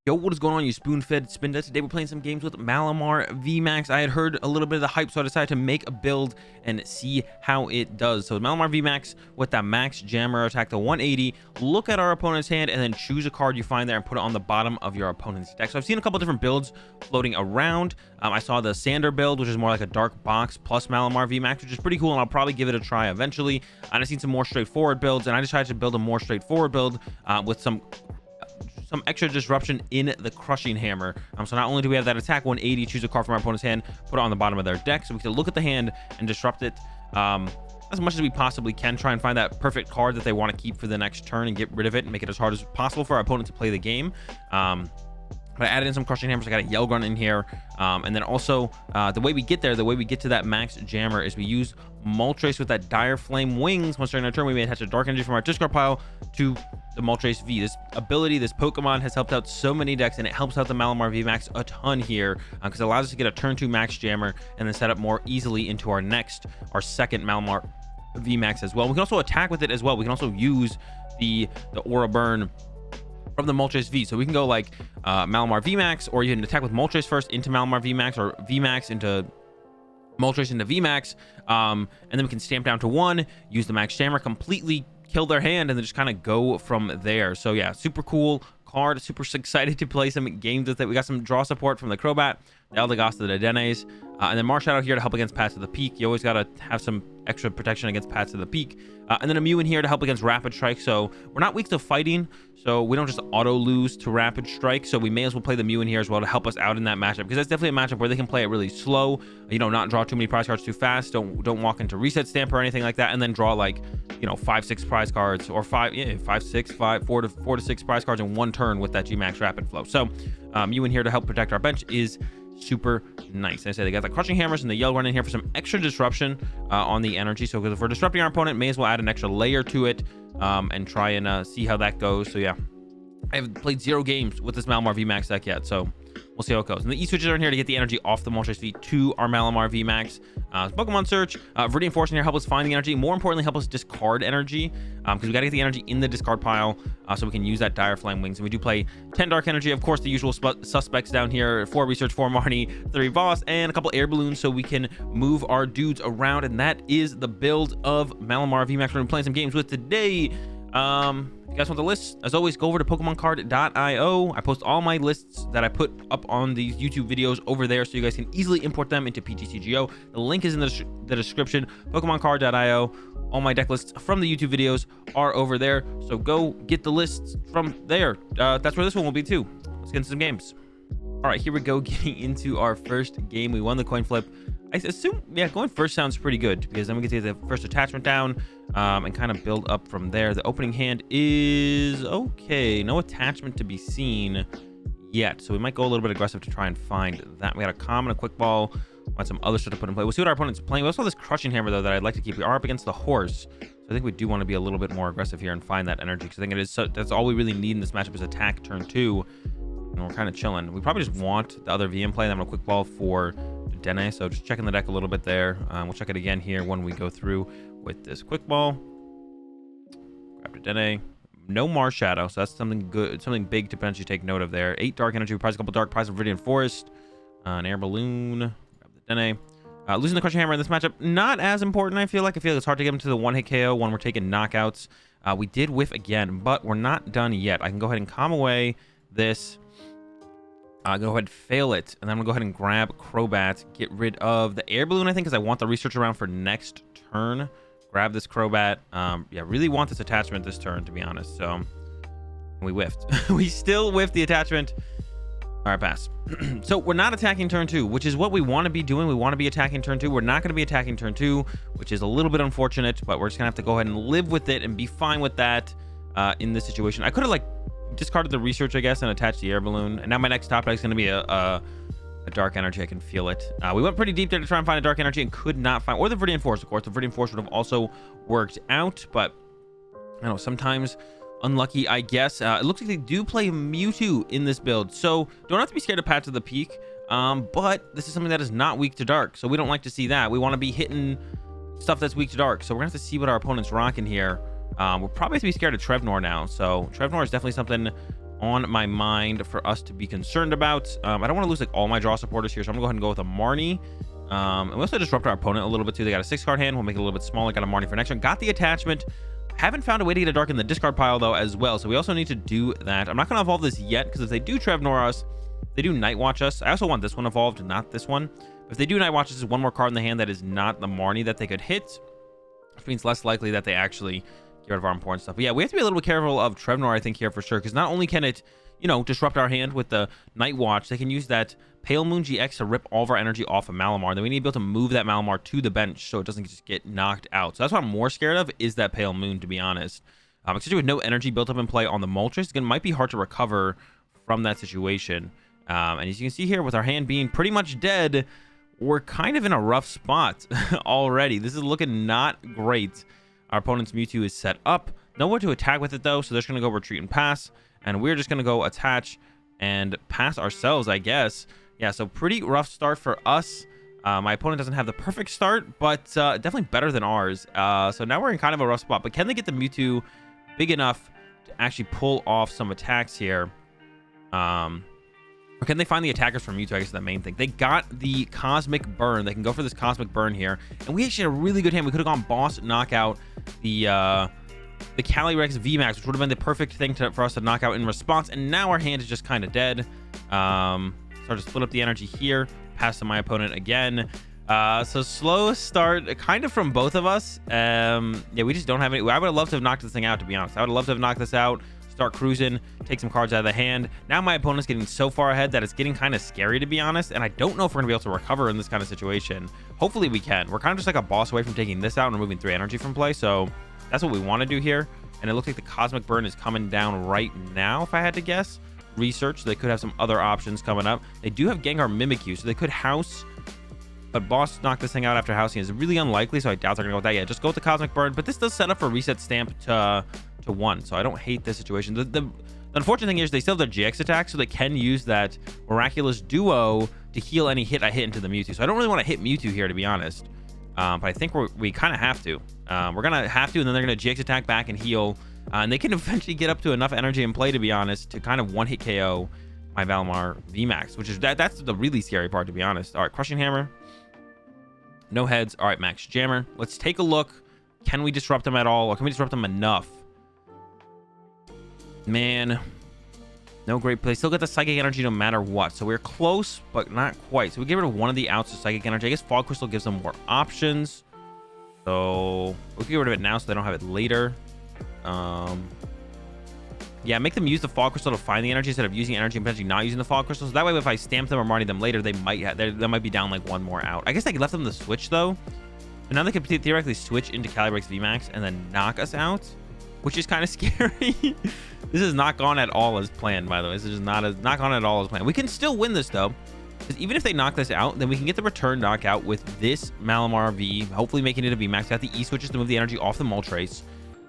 Yo, what is going on, you spoon-fed spin-nuts? Today we're playing some games with Malamar VMAX. I had heard a little bit of the hype, so I decided to make a build and see how it does. So Malamar VMAX with that max jammer attack to 180, look at our opponent's hand, and then choose a card you find there and put it on the bottom of your opponent's deck. So I've seen a couple different builds floating around. I saw the Sander build, which is more like a dark box plus Malamar VMAX, which is pretty cool, and I'll probably give it a try eventually. And I've seen some more straightforward builds, and I decided to build a more straightforward build with some extra disruption in the crushing hammer. So not only do we have that attack 180, choose a card from our opponent's hand, put it on the bottom of their deck, so we can look at the hand and disrupt it as much as we possibly can, try and find that perfect card that they want to keep for the next turn and get rid of it and make it as hard as possible for our opponent to play the game. I added in some crushing hammers. I got a yell gun in here, and then also the way we get there, the way we get to that max jammer is we use Moltres with that Dire Flame Wings. Once during our turn, we may attach a dark energy from our discard pile to the Moltres V. This ability, this Pokemon has helped out so many decks, and it helps out the Malamar VMAX a ton here because it allows us to get a turn 2 max jammer and then set up more easily into our second Malamar VMAX as well. We can also attack with it as well. We can also use the Aura Burn from the Moltres V. So we can go like Malamar VMAX, or you can attack with Moltres first into Malamar VMAX, or VMAX into Moltres into VMAX, and then we can stamp down to 1, use the max jammer, completely kill their hand, and then just kind of go from there. So yeah, super cool card, super excited to play some games with it. We got some draw support from the Crobat, the Eldegoss, the Dedenes, and then Marshadow here to help against Paths of the Peak. You always got to have some extra protection against Paths of the Peak, and then a Mew in here to help against Rapid Strike. So we're not weak to fighting, so we don't just auto lose to Rapid Strike, so we may as well play the Mew in here as well to help us out in that matchup, because that's definitely a matchup where they can play it really slow, you know, not draw too many prize cards too fast, don't walk into Reset Stamp or anything like that, and then draw like, you know, 5-6 prize cards, or 4 to 6 prize cards in one turn with that Gmax Rapid Flow. So Mew in here to help protect our bench is super nice. I said they got the crushing hammers and the yell run in here for some extra disruption on the energy. So if we're disrupting our opponent, may as well add an extra layer to it and try and see how that goes. So yeah, I haven't played 0 games with this Malamar VMAX deck yet, so we'll see how it goes. And the E-switches are in here to get the energy off the Moltres V to our Malamar VMAX. Pokemon Search, Viridian Force in here help us find the energy. More importantly, help us discard energy, because we got to get the energy in the discard pile so we can use that Dire Flame Wings. And we do play 10 Dark Energy, of course, the usual suspects down here: 4 Research, 4 Marnie, 3 Voss, and a couple Air Balloons so we can move our dudes around. And that is the build of Malamar VMAX we're going to be playing some games with today. If you guys want the list, as always, go over to PokemonCard.io. I post all my lists that I put up on these YouTube videos over there, so you guys can easily import them into PTCGO. The link is in the description. PokemonCard.io. All my deck lists from the YouTube videos are over there, so go get the lists from there. That's where this one will be too. Let's get into some games. All right, here we go, getting into our first game. We won the coin flip. I assume, yeah, going first sounds pretty good, because then we get to get the first attachment down and kind of build up from there. The opening hand is okay. No attachment to be seen yet, so we might go a little bit aggressive to try and find that. We got a Calm and a Quick Ball. Want some other stuff to put in play. We'll see what our opponent's playing. We also have this Crushing Hammer, though, that I'd like to keep. We are up against the Horse, so I think we do want to be a little bit more aggressive here and find that energy, because I think it is that's all we really need in this matchup is attack turn 2, and we're kind of chilling. We probably just want the other VM play, and then I'm gonna Quick Ball for Dene, so just checking the deck a little bit there. We'll check it again here when we go through with this Quick Ball. Grab the Dene. No Marshadow, so that's something good, something big to potentially take note of there. 8 Dark Energy, prize a couple Dark, prize of Viridian Forest, an Air Balloon. Grab the Dene. Losing the Crushing Hammer in this matchup, not as important, I feel like. it's hard to get him to the one-hit KO when we're taking knockouts. We did whiff again, but we're not done yet. I can go ahead and calm away this. Go ahead and fail it, and then I'm gonna go ahead and grab Crobat, get rid of the Air Balloon, I think, because I want the research around for next turn. Grab this Crobat. Yeah, really want this attachment this turn, to be honest. So we whiffed. We still whiffed the attachment. All right, pass. So we're not attacking turn 2, which is what we want to be doing. We want to be attacking turn 2. We're not going to be attacking turn 2, which is a little bit unfortunate, but we're just gonna have to go ahead and live with it and be fine with that in this situation. I could have discarded the research, I guess, and attached the Air Balloon, and now my next topic is going to be a Dark Energy. I can feel it. We went pretty deep there to try and find a Dark Energy and could not find, or the Viridian Force, of course. The Viridian Force would have also worked out, but I don't know, sometimes unlucky, I guess. It looks like they do play Mewtwo in this build, so don't have to be scared of Paths of the Peak, but this is something that is not weak to Dark, so we don't like to see that. We want to be hitting stuff that's weak to Dark, so we're gonna have to see what our opponent's rocking here. We're probably have to be scared of TrevNoir now, so TrevNoir is definitely something on my mind for us to be concerned about. I don't want to lose like all my draw supporters here, so I'm gonna go ahead and go with a Marnie. And we also disrupt our opponent a little bit too. They got a 6-card hand. We'll make it a little bit smaller. Got a Marnie for next turn. Got the attachment. Haven't found a way to get a dark in the discard pile though as well, so we also need to do that. I'm not gonna evolve this yet, because if they do TrevNoir us, they do Night Watch us. I also want this one evolved, not this one. If they do Night Watch, this is one more card in the hand that is not the Marnie that they could hit, which means less likely that they actually get rid of our important stuff. But yeah, we have to be a little bit careful of TrevNoir, I think, here for sure, because not only can it, you know, disrupt our hand with the Night Watch, they can use that Pale Moon GX to rip all of our energy off of Malamar. Then we need to be able to move that Malamar to the bench so it doesn't just get knocked out. So that's what I'm more scared of, is that Pale Moon, to be honest. Especially with no energy built up in play on the Moltres, it might be hard to recover from that situation. And as you can see here, with our hand being pretty much dead, we're kind of in a rough spot already. This is looking not great. Our opponent's Mewtwo is set up. Nowhere to attack with it, though, so they're just going to go retreat and pass. And we're just going to go attach and pass ourselves, I guess. Yeah, so pretty rough start for us. My opponent doesn't have the perfect start, but definitely better than ours. So now we're in kind of a rough spot. But can they get the Mewtwo big enough to actually pull off some attacks here? Or can they find the attackers from Mewtwo? I guess is the main thing. They got the Cosmic Burn. They can go for this Cosmic Burn here. And we actually had a really good hand. We could have gone Boss, knockout the Calyrex VMAX, which would have been the perfect thing for us to knock out in response. And now our hand is just kind of dead. Start to split up the energy here. Pass to my opponent again. So slow start, kind of from both of us. Yeah, we just don't have any. I would have loved to have knocked this thing out, to be honest. I would have loved to have knocked this out. Start cruising, take some cards out of the hand. Now my opponent's getting so far ahead that it's getting kind of scary, to be honest, and I don't know if we're gonna be able to recover in this kind of situation. Hopefully we can. We're kind of just like a boss away from taking this out and removing 3 energy from play, so that's what we want to do here. And it looks like the Cosmic Burn is coming down right now, if I had to guess. Research, so they could have some other options coming up. They do have Gengar Mimikyu, so they could house, but boss knock this thing out after housing is really unlikely, so I doubt they're gonna go with that. Yeah, just go with the Cosmic Burn, but this does set up for reset stamp to 1, so I don't hate this situation. The unfortunate thing is they still have their GX attack, so they can use that Miraculous Duo to heal any hit I hit into the Mewtwo. So I don't really want to hit Mewtwo here, to be honest, but I think we kind of have to. We're gonna have to, and then they're gonna GX attack back and heal, and they can eventually get up to enough energy in play, to be honest, to kind of one-hit KO my Malamar VMAX, which is that's the really scary part, to be honest. All right, Crushing Hammer, no heads. All right, Max Jammer, let's take a look. Can we disrupt them at all, or can we disrupt them enough? Man, no great play. Still get the Psychic Energy no matter what, so we're close but not quite. So we get rid of one of the outs of Psychic Energy. I guess Fog Crystal gives them more options, so we can get rid of it now so they don't have it later. Yeah, make them use the Fog Crystal to find the energy instead of using energy and potentially not using the Fog Crystal, so that way if I stamp them or Marnie them later, they might be down like one more out. I guess I left them to switch though, and now they could theoretically switch into Calyrex VMAX and then knock us out, which is kind of scary. This is not gone at all as planned, by the way. This is not gone at all as planned. We can still win this, though, because even if they knock this out, then we can get the return knockout with this Malamar V, hopefully making it a VMAX. They got the E switches to move the energy off the Moltres.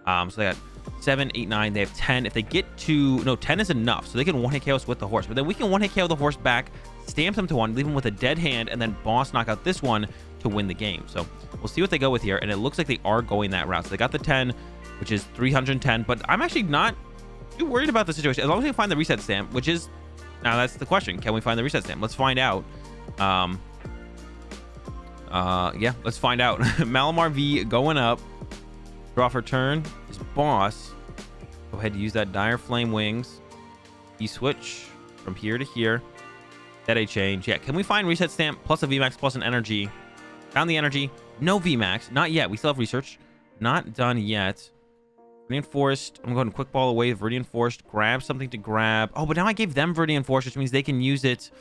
So they got 7, 8, 9. They have 10. If they get to... No, 10 is enough, so they can one-hit KO us with the horse. But then we can one-hit KO the horse back, stamp them to 1, leave them with a dead hand, and then boss knock out this one to win the game. So we'll see what they go with here, and it looks like they are going that route. So they got the 10, which is 310, but I'm actually not too worried about the situation as long as we can find the reset stamp, which is now that's the question. Can we find the reset stamp? Let's find out. Yeah, let's find out. Malamar V going up. Draw for turn is boss. Go ahead and use that Dire Flame Wings. E switch from here to here. That a change. Yeah, can we find reset stamp plus a VMAX plus an energy? Found the energy. No VMAX. Not yet. We still have research. Not done yet. Viridian Forest. I'm going to quick ball away with Viridian Forest. Grab something to grab. Oh, but now I gave them Viridian Forest, which means they can use it.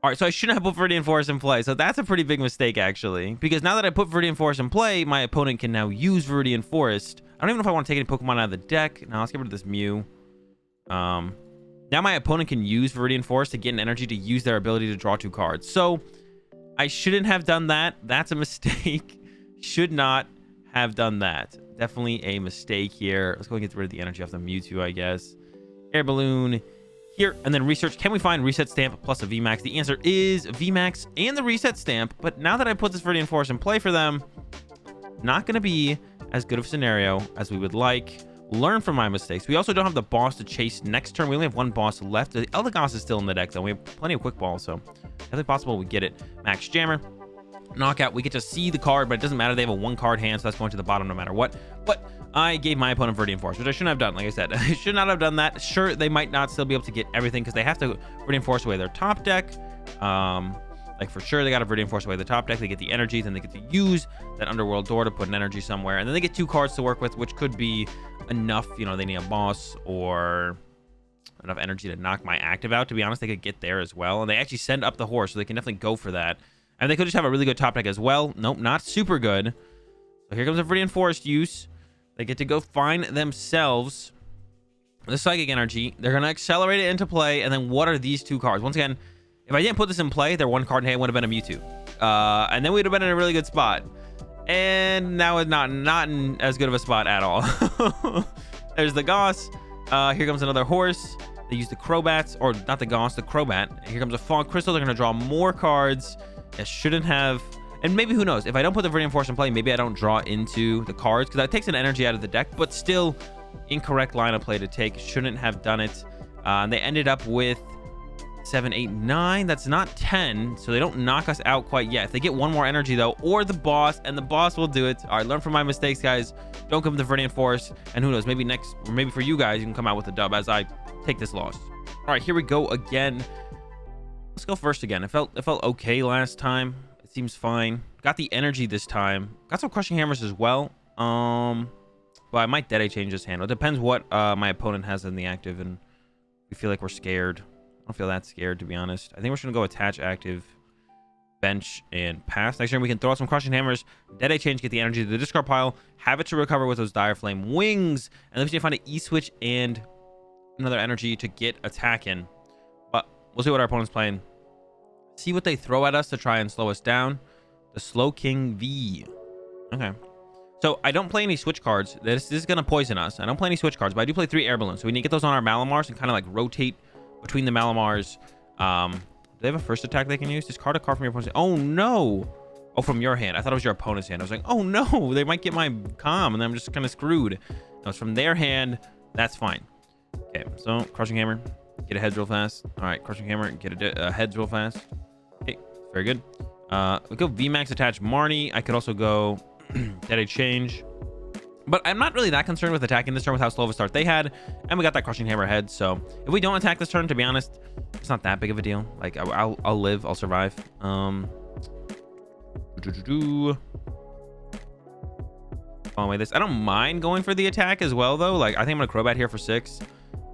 All right, so I shouldn't have put Viridian Forest in play. So that's a pretty big mistake, actually. Because now that I put Viridian Forest in play, my opponent can now use Viridian Forest. I don't even know if I want to take any Pokemon out of the deck. Now let's get rid of this Mew. Now my opponent can use Viridian Forest to get an energy to use their ability to draw 2 cards. So I shouldn't have done that. That's a mistake. Should not have done that. Definitely a mistake here. Let's go and get rid of the energy off the Mewtwo, I guess. Air Balloon here, and then research. Can we find reset stamp plus a VMAX? The answer is VMAX and the reset stamp. But now that I put this Viridian Forest in play for them, not going to be as good of a scenario as we would like. learn from my mistakes. We also don't have the boss to chase next turn. We only have one boss left. The Eldegoss is still in the deck, though. We have plenty of quick balls, so definitely possible we get it. Max Jammer. Knockout. We get to see the card, but it doesn't matter. They have a 1-card hand, so that's going to the bottom no matter what. But I gave my opponent Viridian Force, which I shouldn't have done. Like I said, I should not have done that. Sure, they might not still be able to get everything because they have to Viridian Force away their top deck. Like for sure, they got to Viridian Force away the top deck. They get the energy, then they get to use that Underworld Door to put an energy somewhere, and then they get 2 cards to work with, which could be enough. You know, they need a boss or enough energy to knock my active out. To be honest, they could get there as well, and they actually send up the horse, so they can definitely go for that. And they could just have a really good top deck as well. Nope, not super good. So here comes a Viridian Forest use. They get to go find themselves the Psychic Energy. They're going to accelerate it into play. And then what are these 2 cards? Once again, if I didn't put this in play, their 1-card in hand would have been a Mewtwo. And then we'd have been in a really good spot. And now it's not in as good of a spot at all. There's the Goss. Here comes another horse. They use the Crobats, or not the Goss, the Crobat. Here comes a Fog Crystal. They're going to draw more cards. It shouldn't have, and maybe, who knows, if I don't put the Viridian Force in play, maybe I don't draw into the cards, because that takes an energy out of the deck, but still incorrect line of play to take. Shouldn't have done it. And they ended up with 7, 8, 9. That's not 10, so they don't knock us out quite yet. If they get 1 more energy though, or the boss, and the boss will do it. All right, learn from my mistakes, guys. Don't come with the Viridian Force, and who knows, maybe next, or maybe for you guys, you can come out with a dub as I take this loss. All right, here we go again. Let's go first again. It felt okay last time. It seems fine. Got the energy this time. Got some Crushing Hammers as well. But I might Dead change this hand. It depends what my opponent has in the active, and we feel like we're scared. I don't feel that scared, to be honest. I think we're just gonna go attach active, bench, and pass. Next turn we can throw out some Crushing Hammers, Dead change, get the energy to the discard pile, have it to recover with those Dire Flame wings, and then we need to find an E-switch and another energy to get attack in. But we'll see what our opponent's playing. See what they throw at us to try and slow us down. The Slowking V. Okay. So I don't play any switch cards. This is going to poison us. I don't play any switch cards, but I do play 3 air balloons. So we need to get those on our Malamars and kind of like rotate between the Malamars. Do they have a first attack they can use? Discard a card from your opponent's hand. Oh, no. Oh, from your hand. I thought it was your opponent's hand. I was like, oh, no. They might get my comm, and then I'm just kind of screwed. No, it's from their hand. That's fine. Okay, so Crushing Hammer. Get a heads real fast. All right, Crushing Hammer. Get a heads real fast. Okay, very good. We go VMAX attach Marnie. I could also go Dead change. But I'm not really that concerned with attacking this turn with how slow of a start they had. And we got that Crushing Hammer head. So if we don't attack this turn, to be honest, it's not that big of a deal. Like, I'll live. I'll survive. Oh, wait, this. I don't mind going for the attack as well, though. Like, I think I'm going to Crobat here for 6.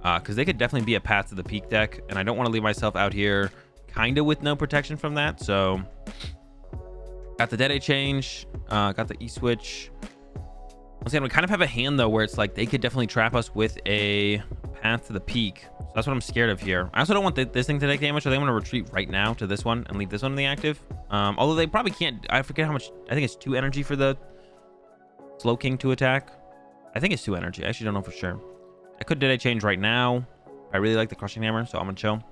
Because they could definitely be a path to the peak deck. And I don't want to leave myself out here kind of with no protection from that. So got the Dead change. Got the E-switch. Once again, we kind of have a hand, though, where it's like they could definitely trap us with a path to the peak. So that's what I'm scared of here. I also don't want this thing to take damage, so they want to retreat right now to this one and leave this one in the active. Although they probably can't. I forget how much. I think it's 2 energy for the Slowking to attack. I think it's 2 energy. I actually don't know for sure. I could Dead change right now. I really like the Crushing Hammer, so I'm going to chill.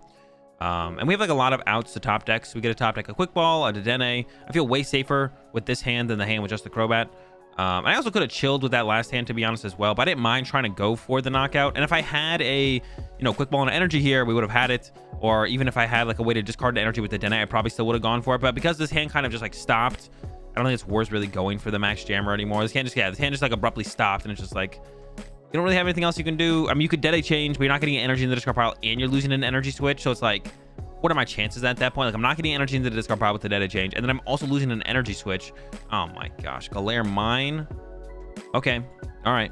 And we have like a lot of outs to top decks. We get a top deck, a Quick Ball, a Dedenne. I feel way safer with this hand than the hand with just the Crobat. I also could have chilled with that last hand, to be honest, as well, but I didn't mind trying to go for the knockout. And if I had a, Quick Ball and energy here, we would have had it. Or even if I had like a way to discard the energy with the Dedenne, I probably still would have gone for it. But because this hand kind of just like stopped, I don't think it's worth really going for the Max Jammer anymore. This hand just like abruptly stopped, and it's just like, you don't really have anything else you can do. I mean, you could Dead change, but you're not getting energy in the discard pile, and you're losing an energy switch. So it's like, what are my chances at that point? Like, I'm not getting energy into the discard pile with the Dead change, and then I'm also losing an energy switch. Oh my gosh, Galare Mine. Okay, all right.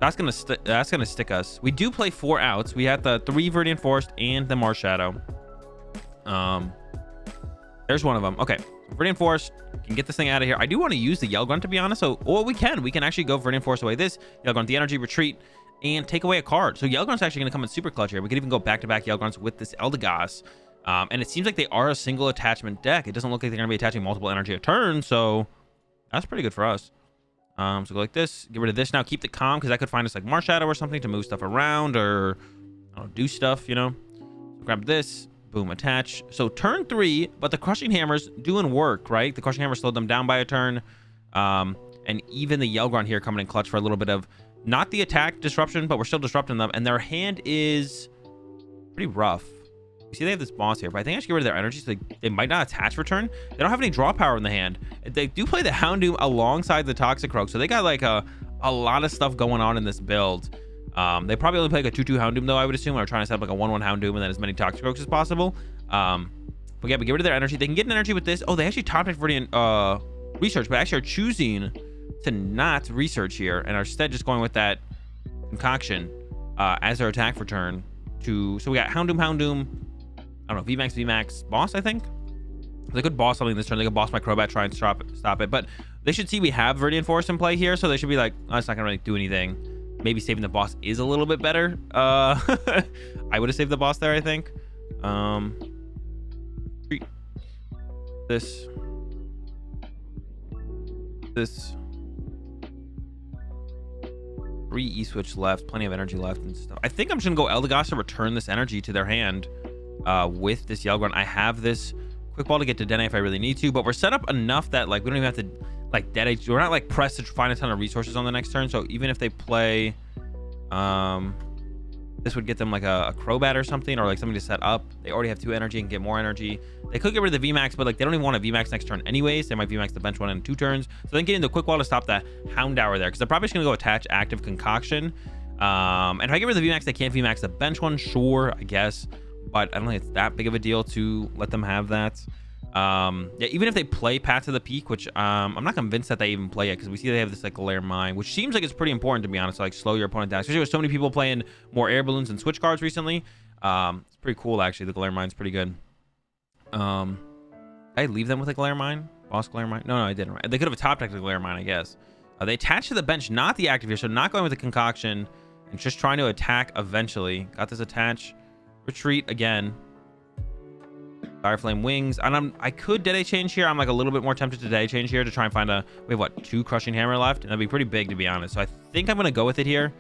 That's gonna stick us. We do play 4 outs. We have the 3 Viridian Forest and the Marshadow. There's one of them. Okay, Viridian Forest can get this thing out of here. I do want to use the Yell Grunt, to be honest. So, we can actually go Viridian Forest away this Yell Grunt, the energy retreat, and take away a card. So Yell Grunt's actually gonna come in super clutch here. We could even go back-to-back Yell Grunts with this Eldegoss. And it seems like they are a single attachment deck. It doesn't look like they're gonna be attaching multiple energy a turn. So that's pretty good for us. So go like this, get rid of this now, keep the calm, because that could find us like Marshadow or something to move stuff around or do stuff, So grab this, boom, attach. So turn 3, but the Crushing Hammer's doing work, right? The Crushing Hammer slowed them down by a turn. And even the Yell Grunt here coming in clutch for a little bit of not the attack disruption, but we're still disrupting them. And their hand is pretty rough. You see they have this boss here, but I think I should get rid of their energy so they might not attach return. They don't have any draw power in the hand. They do play the Houndoom alongside the Toxicroak, so they got like a lot of stuff going on in this build. They probably only play like a 2-2 Houndoom though, I would assume, or trying to set up like a 1-1 Houndoom and then as many Toxicroaks as possible. But yeah, but get rid of their energy. They can get an energy with this. Oh, they actually top deck Viridian research, but actually are choosing to not research here and are instead just going with that concoction as their attack return. So we got Houndoom, I don't know, VMAX, boss, I think. They could boss something this turn. They could boss my Crobat, try and stop it. But they should see we have Viridian Force in play here, so they should be like, oh, it's not gonna really do anything. Maybe saving the boss is a little bit better. I would have saved the boss there, I think. This 3 E-switch left, plenty of energy left and stuff. I think I'm just gonna go Eldegoss to return this energy to their hand with this Yell Grunt. I have this Quick Ball to get to Dene if I really need to, but we're set up enough that like we don't even have to like Dead. We're not like pressed to find a ton of resources on the next turn. So even if they play this would get them like a Crobat or something, or like something to set up. They already have 2 energy and get more energy. They could get rid of the VMAX, but like they don't even want a VMAX next turn anyways. They might VMAX the bench one in 2 turns. So then getting the Quick Wall to stop that Houndour there, because they're probably just gonna go attach active Concoction. And if I get rid of the VMAX, they can't VMAX the bench one, sure, I guess, but I don't think it's that big of a deal to let them have that. Yeah, even if they play Path to the Peak, which I'm not convinced that they even play it, because we see they have this like Galarian Mine, which seems like it's pretty important, to be honest, to like slow your opponent down, especially with so many people playing more air balloons and switch cards recently. It's pretty cool actually. The Galarian Mine's pretty good. I leave them with a Galarian Mine, boss Galarian Mine. No, I didn't. Right? They could have a top deck to Galarian Mine, I guess. They attach to the bench, not the active here, so not going with the Concoction and just trying to attack eventually. Got this attach, retreat again. Fire Flame Wings, and I could Dead Change here. I'm like a little bit more tempted to Dead Change here to try and find we have what, 2 Crushing Hammer left, and that'd be pretty big, to be honest. So I think I'm gonna go with it here,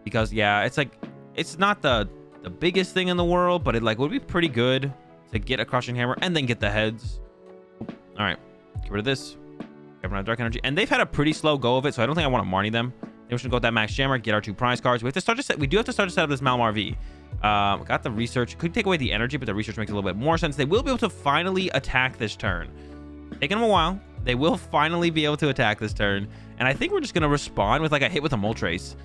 because yeah, it's like it's not the biggest thing in the world, but it like would be pretty good to get a Crushing Hammer and then get the heads. All right, get rid of this. Get rid of Dark Energy, and they've had a pretty slow go of it, so I don't think I want to Marnie them. Then we should go with that Max Jammer, get our 2 prize cards. We have to start to set. We do have to start to set up this Malamar V. Got the research. Could take away the energy, but the research makes a little bit more sense. They will be able to finally attack this turn. Taking them a while. They will finally be able to attack this turn, and I think we're just gonna respond with like a hit with a Moltres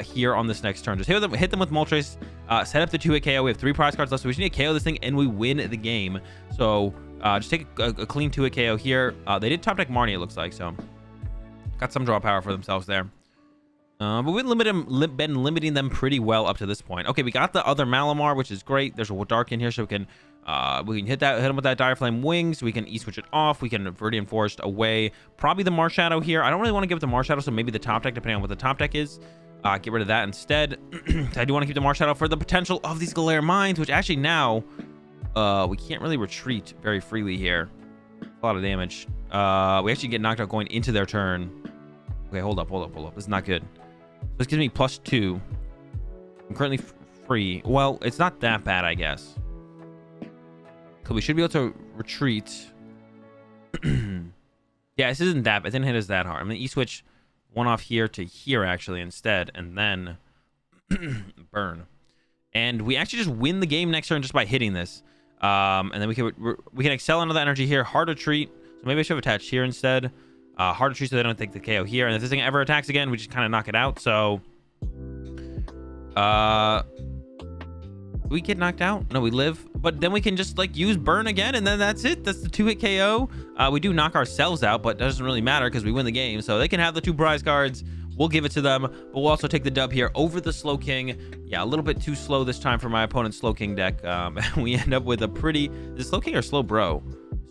here on this next turn. Just hit them with Moltres. Set up the 2-hit KO. We have 3 prize cards left, so we just need to KO this thing and we win the game. So just take a clean 2-hit KO here. They did top deck Marnie, it looks like, so got some draw power for themselves there. But we've been limiting them pretty well up to this point. Okay, we got the other Malamar, which is great. There's a Dark in here, so we can hit him with that Dire Flame Wings. We can E-switch it off. We can Viridian Forest away. Probably the Marshadow here. I don't really want to give it the Marshadow, so maybe the top deck, depending on what the top deck is. Get rid of that instead. I do want to keep the Marshadow for the potential of these Galarian Mines, which actually now we can't really retreat very freely here. A lot of damage. We actually get knocked out going into their turn. Okay, hold up. This is not good. This gives me +2. I'm currently free. Well, it's not that bad, I guess. So we should be able to retreat. Yeah, this isn't that bad. It didn't hit us that hard. I'm going to E-switch one off here to here, actually, instead. And then burn. And we actually just win the game next turn just by hitting this. And then we can excel into the energy here. Hard retreat. So maybe I should have attached here instead. Hard retreat so they don't take the KO here. And if this thing ever attacks again, we just kind of knock it out. So we get knocked out. No, we live. But then we can just like use burn again, and then that's it. That's the 2-hit KO. We do knock ourselves out, but it doesn't really matter because we win the game. So they can have the 2 prize cards. We'll give it to them, but we'll also take the dub here over the Slowking. Yeah, a little bit too slow this time for my opponent's Slowking deck. We end up with a pretty... Is it Slowking or Slowbro?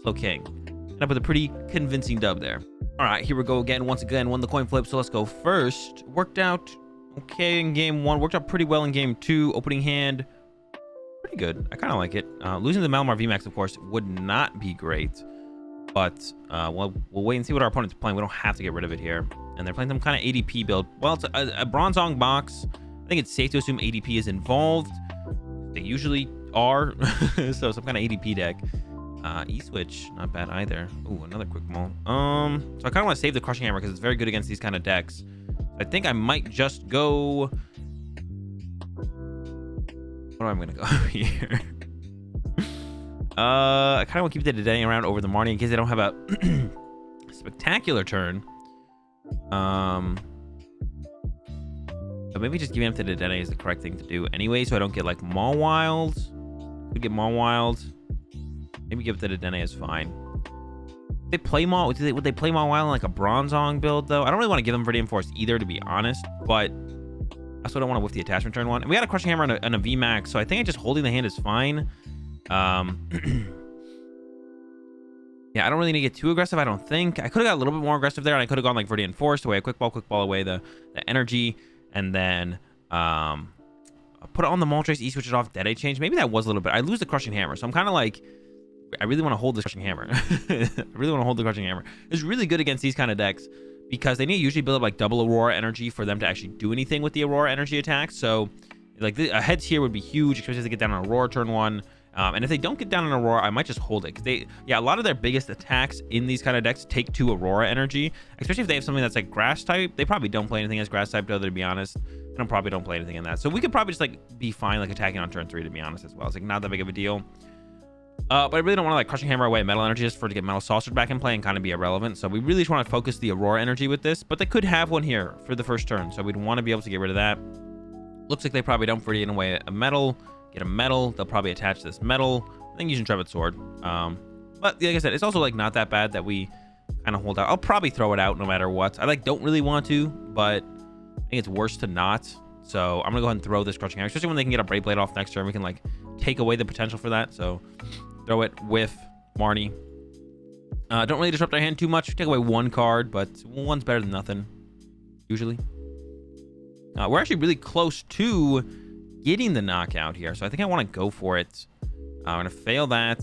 Slowking. End up with a pretty convincing dub there. All right, here we go again. Once again, won the coin flip, so let's go first. Worked out okay in game 1. Worked out pretty well in game 2. Opening hand, pretty good. I kind of like it. Losing the Malamar VMAX, of course, would not be great. But we'll wait and see what our opponent's playing. We don't have to get rid of it here. And they're playing some kind of ADP build. Well, it's a Bronzong Box. I think it's safe to assume ADP is involved. They usually are. So some kind of ADP deck. E-switch, not bad either. Ooh, another quick maul. So I kind of want to save the crushing hammer because it's very good against these kind of decks. I think I might just go. What am I gonna go here? I kind of want to keep the today around over the Marnie in case they don't have a spectacular turn. So maybe just giving up to the Dene is the correct thing to do anyway, so I don't get like Mawiled. Could get Mawiled. Maybe give it to the Dene is fine. They play Maw. Would they play Mawile in like a Bronzong build though? I don't really want to give them Viridian Force either, to be honest. But I also don't want to whiff the attachment turn one. And we got a Crushing Hammer and a VMAX, so I think just holding the hand is fine. Yeah, I don't really need to get too aggressive. I don't think I could have got a little bit more aggressive there, and I could have gone like Viridian Force away, quick ball away the energy, and then put it on the Moltres, E-switch it off, Dead Eye change. Maybe that was a little bit. I lose the Crushing Hammer, so I'm kind of like, I really want to hold this Crushing Hammer. I really want to hold the Crushing Hammer. It's really good against these kind of decks because they need to usually build up like double Aurora energy for them to actually do anything with the Aurora energy attack. So like a heads here would be huge, especially if they get down on Aurora turn one. And if they don't get down on Aurora, I might just hold it. Because a lot of their biggest attacks in these kind of decks take 2 Aurora energy. Especially if they have something that's like grass type. They probably don't play anything as grass type, though, to be honest. They probably don't play anything in that. So we could probably just like be fine like attacking on turn 3, to be honest, as well. It's like not that big of a deal. But I really don't want to like Crushing Hammer away Metal Energy just for it to get Metal Saucer back in play and kind of be irrelevant. So we really just want to focus the Aurora energy with this. But they could have one here for the first turn. So we'd want to be able to get rid of that. Looks like they probably don't Viridian away a metal. Get a metal. They'll probably attach this metal. I think using Trevet Sword. But like I said, it's also like not that bad that we kind of hold out. I'll probably throw it out no matter what. I like don't really want to, but I think it's worse to not. So I'm gonna go ahead and throw this Crushing Hammer, especially when they can get a Brave Blade off next turn. We can like take away the potential for that. So throw it with Marnie. Don't really disrupt our hand too much. Take away 1 card, but 1's better than nothing, usually. We're actually really close to getting the knockout here, so I think I want to go for it. I'm gonna fail that.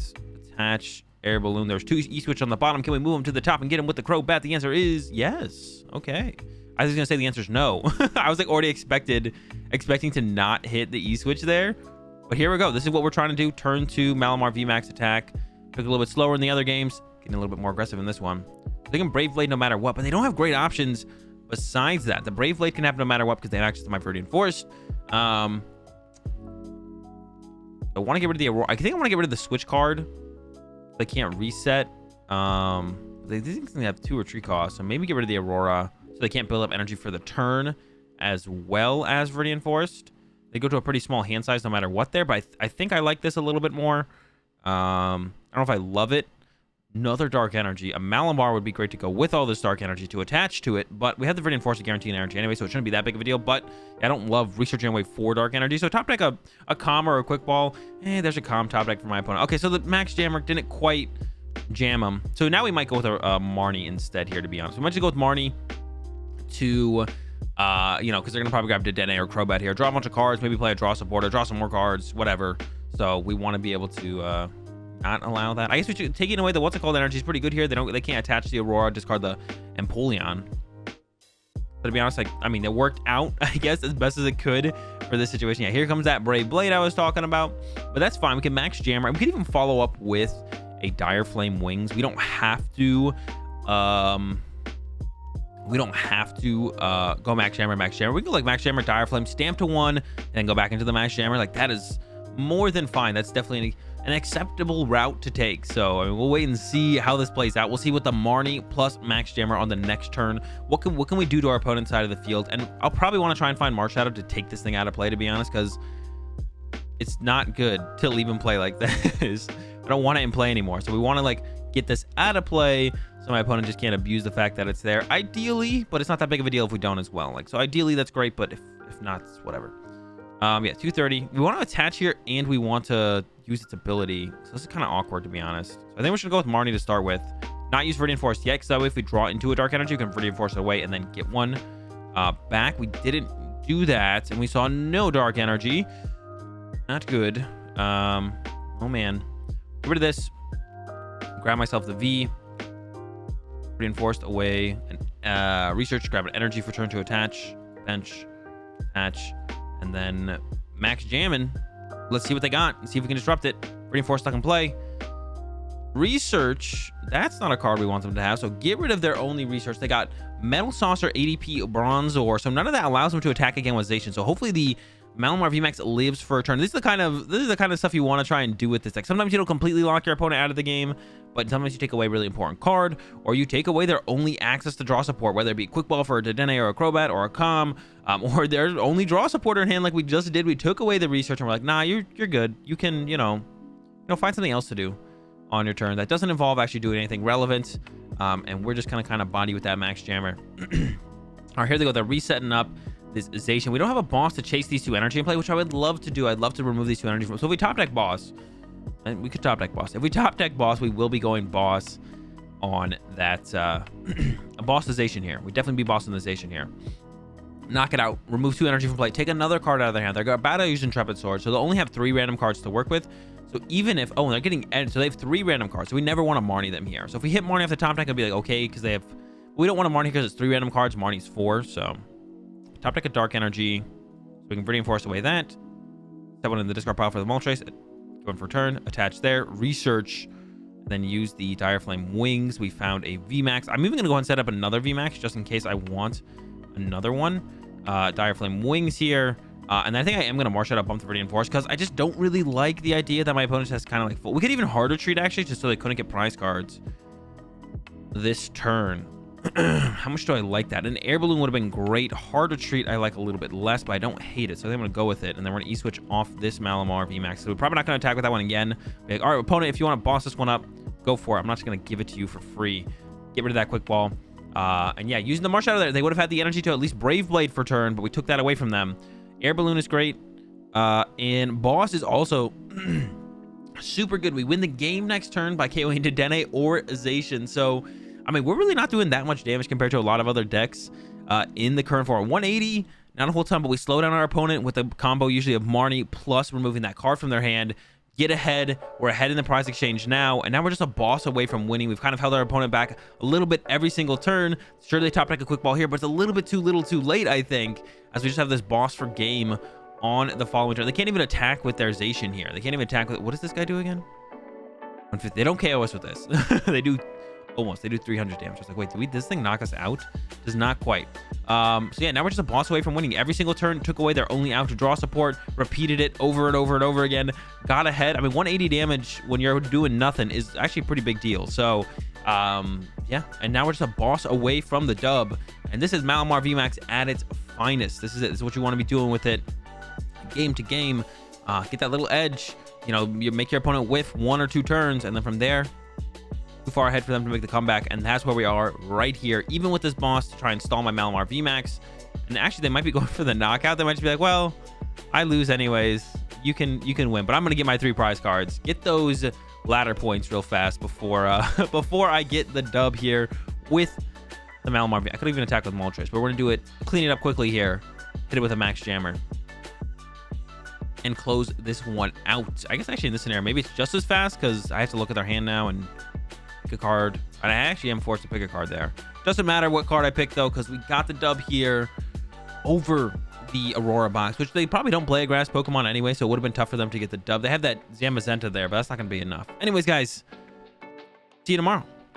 Attach air balloon. There's 2 E-switch on the bottom. Can we move him to the top and get him with the Crow Bat? The answer is yes. Okay. I was gonna say the answer is no. I was like already expecting to not hit the E-switch there, but here we go. This is what we're trying to do. Turn 2 Malamar VMAX attack. Took a little bit slower in the other games. Getting a little bit more aggressive in this one. They can Brave Blade no matter what, but they don't have great options besides that. The Brave Blade can happen no matter what because they have access to my Viridian Force. I want to get rid of the Aurora. I think I want to get rid of the switch card. They can't reset. They think they have 2 retreat costs, so maybe get rid of the Aurora so they can't build up energy for the turn as well as Viridian Forest. They go to a pretty small hand size no matter what there, but I think I like this a little bit more. I don't know if I love it. Another Dark Energy. A Malamar would be great to go with all this Dark Energy to attach to it, but we have the Viridian Force to guarantee an energy anyway, so it shouldn't be that big of a deal. But I don't love researching away 4 Dark Energy, so top deck a Calm or a Quick Ball. There's a Calm top deck for my opponent. Okay, so the Max Jammer didn't quite jam him. So now we might go with a Marnie instead here, to be honest. We might just go with Marnie to, because they're going to probably grab Dedenne or Crobat here. Draw a bunch of cards, maybe play a draw support or draw some more cards, whatever. So we want to be able to... not allow that. I guess we should taking away the what's it called energy is pretty good here. They can't attach the Aurora, discard the Empoleon. But to be honest, like it worked out, I guess, as best as it could for this situation. Yeah, here comes that Brave Blade I was talking about. But that's fine. We can Max Jammer. We can even follow up with a Dire Flame Wings. We don't have to go Max Jammer. We can go like Max Jammer, Dire Flame, stamp to 1, and then go back into the Max Jammer. Like that is more than fine. That's definitely an acceptable route to take. So we'll wait and see how this plays out. We'll see what the Marnie plus Max Jammer on the next turn. What can we do to our opponent's side of the field? And I'll probably want to try and find Marshadow to take this thing out of play, to be honest, because it's not good to leave him play like this. I don't want it in play anymore. So we want to like get this out of play so my opponent just can't abuse the fact that it's there. Ideally, but it's not that big of a deal if we don't as well. Like, so ideally that's great, but if not, it's whatever. Yeah, 230. We want to attach here and we want to use its ability. So this is kind of awkward, to be honest. So I think we should go with Marnie to start with. Not use Viridian Force yet, because that way if we draw into a Dark Energy, we can Viridian Force it away and then get one back. We didn't do that, and we saw no Dark Energy. Not good. Oh man. Get rid of this. Grab myself the V. Viridian Forced away. And research, grab an energy for turn to attach. Bench. Attach. And then Max Jammin'. Let's see what they got and see if we can disrupt it. Viridian Force stuck in play. Research, that's not a card we want them to have, so get rid of their only research. They got Metal Saucer, ADP, Bronzor, so none of that allows them to attack again with Zation. So hopefully the Malamar VMAX lives for a turn. This is the kind of stuff you want to try and do with this deck. Sometimes you don't completely lock your opponent out of the game, but sometimes you take away a really important card, or you take away their only access to draw support, whether it be Quick Ball for a Dedenne or a Crobat or a Calm, or their only draw supporter in hand like we just did. We took away the research and we're like, nah, you're good. You can, you know, find something else to do on your turn that doesn't involve actually doing anything relevant. And we're just gonna kind of body with that Max Jammer. All right, here they go. They're resetting up this Zation. We don't have a boss to chase these two energy in play, which I would love to do. I'd love to remove these two energy from. So if we top deck boss, and we could top deck boss. If we top deck boss, we will be going boss on that a bossization here. We definitely be boss on the Zation here. Knock it out. Remove two energy from play. Take another card out of their hand. They're about to use Intrepid Sword, so they'll only have 3 random cards to work with. So even if, oh, they're getting edged, so they have 3 random cards. So we never want to Marnie them here. So if we hit Marnie off the top deck, it'll be like, okay, because they have, we don't want to Marnie because it's 3 random cards. Marnie's 4, so top deck a Dark Energy. So we can Viridian Force away that. Set one in the discard pile for the Moltres. One for turn. Attach there. Research. Then use the Dire Flame Wings. We found a VMAX. I'm even going to go ahead and set up another VMAX just in case I want another one. Dire Flame Wings here. And I think I am going to March out up Bump the Viridian Force because I just don't really like the idea that my opponent has kind of like full. We could even harder treat actually just so they couldn't get prize cards this turn. How much do I like that? An Air Balloon would have been great. Harder treat I like a little bit less, but I don't hate it. So I think I'm going to go with it. And then we're going to E-switch off this Malamar VMAX. So we're probably not going to attack with that one again. Be like, all right, opponent, if you want to boss this one up, go for it. I'm not just going to give it to you for free. Get rid of that Quick Ball. And yeah, using the March out of there, they would have had the energy to at least Brave Blade for turn, but we took that away from them. Air Balloon is great. And Boss is also super good. We win the game next turn by KOing Dedenne or Zation. So, I mean, we're really not doing that much damage compared to a lot of other decks in the current form. 180, not a whole ton, but we slow down our opponent with a combo usually of Marnie plus removing that card from their hand. Get ahead. We're ahead in the prize exchange now, and now we're just a boss away from winning. We've kind of held our opponent back a little bit every single turn. Sure, they top deck a Quick Ball here, but it's a little bit too late, I think, as we just have this boss for game on the following turn. They can't even attack with their Zation here. They can't even attack with, what does this guy do again? 150. They don't KO us with this. They do almost. They do 300 damage. I was like, wait, did this thing knock us out? Does not quite. So yeah, now we're just a boss away from winning. Every single turn took away their only out to draw support, repeated it over and over and over again, got ahead. I mean, 180 damage when you're doing nothing is actually a pretty big deal. So yeah, and now we're just a boss away from the dub. And this is Malamar VMAX at its finest. This is it. This is what you want to be doing with it game to game. Get that little edge. You know, you make your opponent whiff 1 or 2 turns, and then from there, too far ahead for them to make the comeback. And that's where we are right here, even with this boss, to try and stall my Malamar VMAX. And actually, they might be going for the knockout. They might just be like, well, I lose anyways. You can win, but I'm gonna get my 3 prize cards. Get those ladder points real fast before before I get the dub here with the Malamar VMAX. I could even attack with Moltres, but we're gonna do it, clean it up quickly here, hit it with a Max Jammer, and close this one out. I guess actually in this scenario, maybe it's just as fast because I have to look at their hand now and pick a card. And I actually am forced to pick a card there. Doesn't matter what card I pick though, because we got the dub here over the Aurora box, which they probably don't play a grass Pokemon anyway, so it would have been tough for them to get the dub. They have that Zamazenta there, but that's not going to be enough. Anyways, guys, see you tomorrow.